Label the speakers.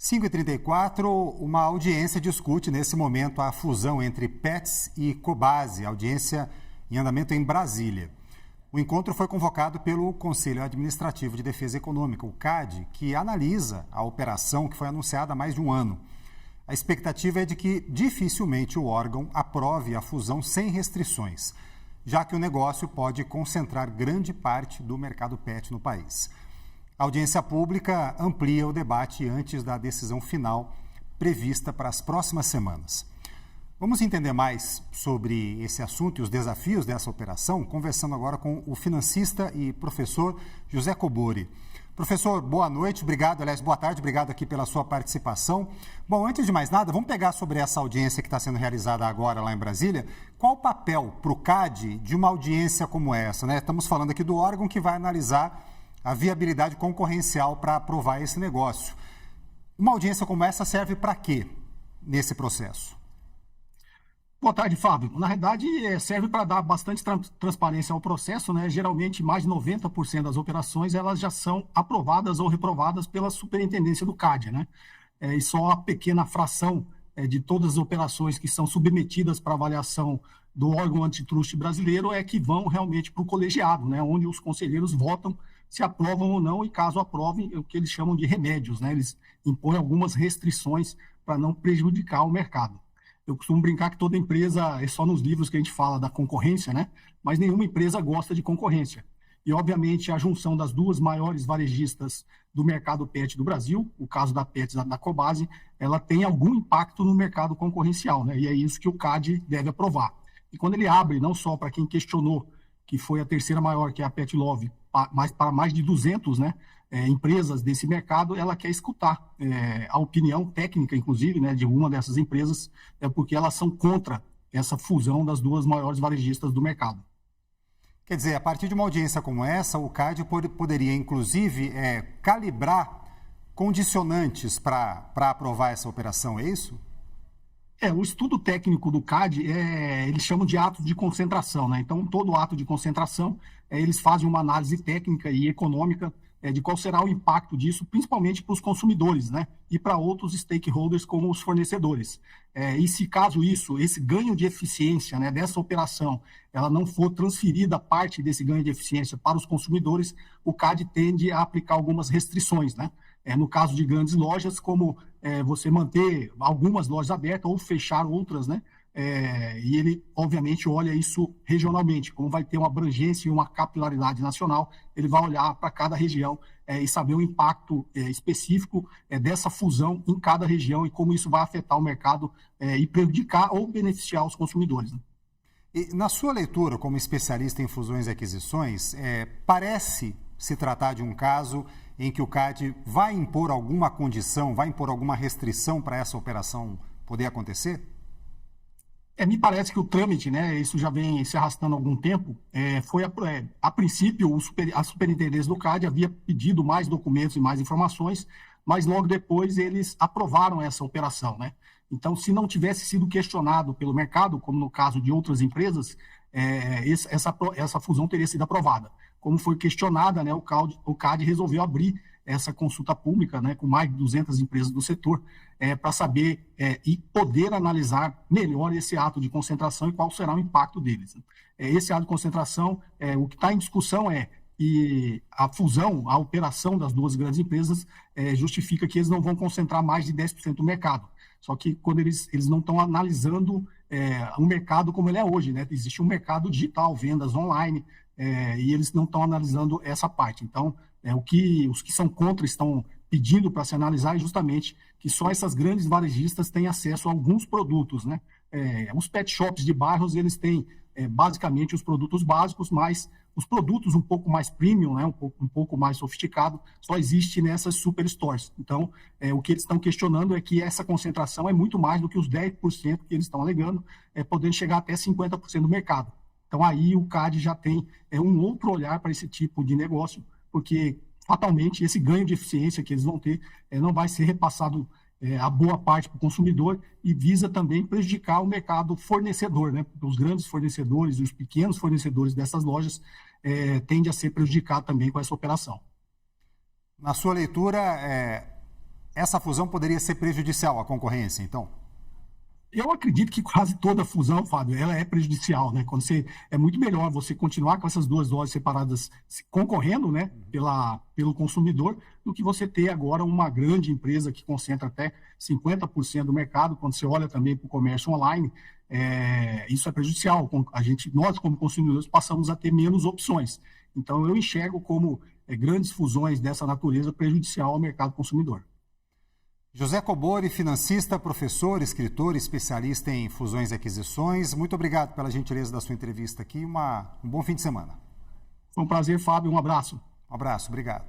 Speaker 1: 5h34, uma audiência discute nesse momento a fusão entre Petz e Cobasi, audiência em andamento em Brasília. O encontro foi convocado pelo Conselho Administrativo de Defesa Econômica, o CAD, que analisa a operação que foi anunciada há mais de um ano. A expectativa é de que dificilmente o órgão aprove a fusão sem restrições, já que o negócio pode concentrar grande parte do mercado PET no país. A audiência pública amplia o debate antes da decisão final prevista para as próximas semanas. Vamos entender mais sobre esse assunto e os desafios dessa operação, conversando agora com o financista e professor José Cobori. Professor, boa noite, obrigado, boa tarde, obrigado aqui pela sua participação. Bom, antes de mais nada, vamos pegar sobre essa audiência que está sendo realizada agora lá em Brasília. Qual o papel para o CAD de uma audiência como essa, né? Estamos falando aqui do órgão que vai analisar a viabilidade concorrencial para aprovar esse negócio. Uma audiência como essa serve para quê nesse processo?
Speaker 2: Boa tarde, Fábio. Na verdade, serve para dar bastante transparência ao processo, né? Geralmente, mais de 90% das operações elas já são aprovadas ou reprovadas pela superintendência do CAD, né? E só a pequena fração de todas as operações que são submetidas para avaliação do órgão antitruste brasileiro é que vão realmente para o colegiado, né? Onde os conselheiros votam se aprovam ou não, e caso aprovem, o que eles chamam de remédios, né? Eles impõem algumas restrições para não prejudicar o mercado. Eu costumo brincar que toda empresa, é só nos livros que a gente fala da concorrência, né? Mas nenhuma empresa gosta de concorrência. E, obviamente, a junção das duas maiores varejistas do mercado PET do Brasil, o caso da Petz e da Cobasi, ela tem algum impacto no mercado concorrencial, né? E é isso que o CAD deve aprovar. E quando ele abre, não só para quem questionou, que foi a terceira maior, que é a Pet Love, para mais de 200, né, empresas desse mercado, ela quer escutar a opinião técnica, inclusive, né, de uma dessas empresas, porque elas são contra essa fusão das duas maiores varejistas do mercado.
Speaker 1: Quer dizer, a partir de uma audiência como essa, o CAD poderia, inclusive, calibrar condicionantes para aprovar essa operação, é isso?
Speaker 2: O estudo técnico do CAD, eles chamam de atos de concentração, né? Então, todo ato de concentração, eles fazem uma análise técnica e econômica de qual será o impacto disso, principalmente para os consumidores, né? E para outros stakeholders, como os fornecedores. E se caso esse ganho de eficiência, né, dessa operação, ela não for transferida, parte desse ganho de eficiência para os consumidores, o CAD tende a aplicar algumas restrições, né? No caso de grandes lojas, como você manter algumas lojas abertas ou fechar outras, né? E ele, obviamente, olha isso regionalmente, como vai ter uma abrangência e uma capilaridade nacional, ele vai olhar para cada região e saber o impacto específico dessa fusão em cada região e como isso vai afetar o mercado e prejudicar ou beneficiar os consumidores, né?
Speaker 1: E, na sua leitura, como especialista em fusões e aquisições, parece se tratar de um caso em que o CAD vai impor alguma condição, vai impor alguma restrição para essa operação poder acontecer?
Speaker 2: Me parece que o trâmite, né, isso já vem se arrastando há algum tempo, a princípio a superintendência do CAD havia pedido mais documentos e mais informações, mas logo depois eles aprovaram essa operação, né? Então, se não tivesse sido questionado pelo mercado, como no caso de outras empresas, essa fusão teria sido aprovada. Como foi questionada, né, o CAD resolveu abrir essa consulta pública, né, com mais de 200 empresas do setor, para saber e poder analisar melhor esse ato de concentração e qual será o impacto deles. Esse ato de concentração, o que está em discussão e a fusão, a operação das duas grandes empresas justifica que eles não vão concentrar mais de 10% do mercado. Só que quando eles não estão analisando o mercado como ele é hoje, né? Existe um mercado digital, vendas online, e eles não estão analisando essa parte. Então, os que são contra estão pedindo para se analisar é justamente que só essas grandes varejistas têm acesso a alguns produtos, né? Os pet shops de bairros, eles têm basicamente os produtos básicos, mas os produtos um pouco mais premium, né? um pouco mais sofisticado, só existe nessas superstores. Então, o que eles estão questionando é que essa concentração é muito mais do que os 10% que eles estão alegando, podendo chegar até 50% do mercado. Então, aí o CAD já tem um outro olhar para esse tipo de negócio, porque, fatalmente, esse ganho de eficiência que eles vão ter não vai ser repassado a boa parte para o consumidor e visa também prejudicar o mercado fornecedor, né? Os grandes fornecedores e os pequenos fornecedores dessas lojas tendem a ser prejudicados também com essa operação.
Speaker 1: Na sua leitura, Essa fusão poderia ser prejudicial à concorrência, então?
Speaker 2: Eu acredito que quase toda fusão, Fábio, ela é prejudicial, né? É muito melhor você continuar com essas duas doses separadas concorrendo, né, pelo consumidor, do que você ter agora uma grande empresa que concentra até 50% do mercado. Quando você olha também para o comércio online, isso é prejudicial. Nós, como consumidores, passamos a ter menos opções. Então, eu enxergo como grandes fusões dessa natureza prejudicial ao mercado consumidor.
Speaker 1: José Cobori, financista, professor, escritor, especialista em fusões e aquisições. Muito obrigado pela gentileza da sua entrevista aqui. Um bom fim de semana.
Speaker 2: Foi um prazer, Fábio. Um abraço.
Speaker 1: Um abraço, obrigado.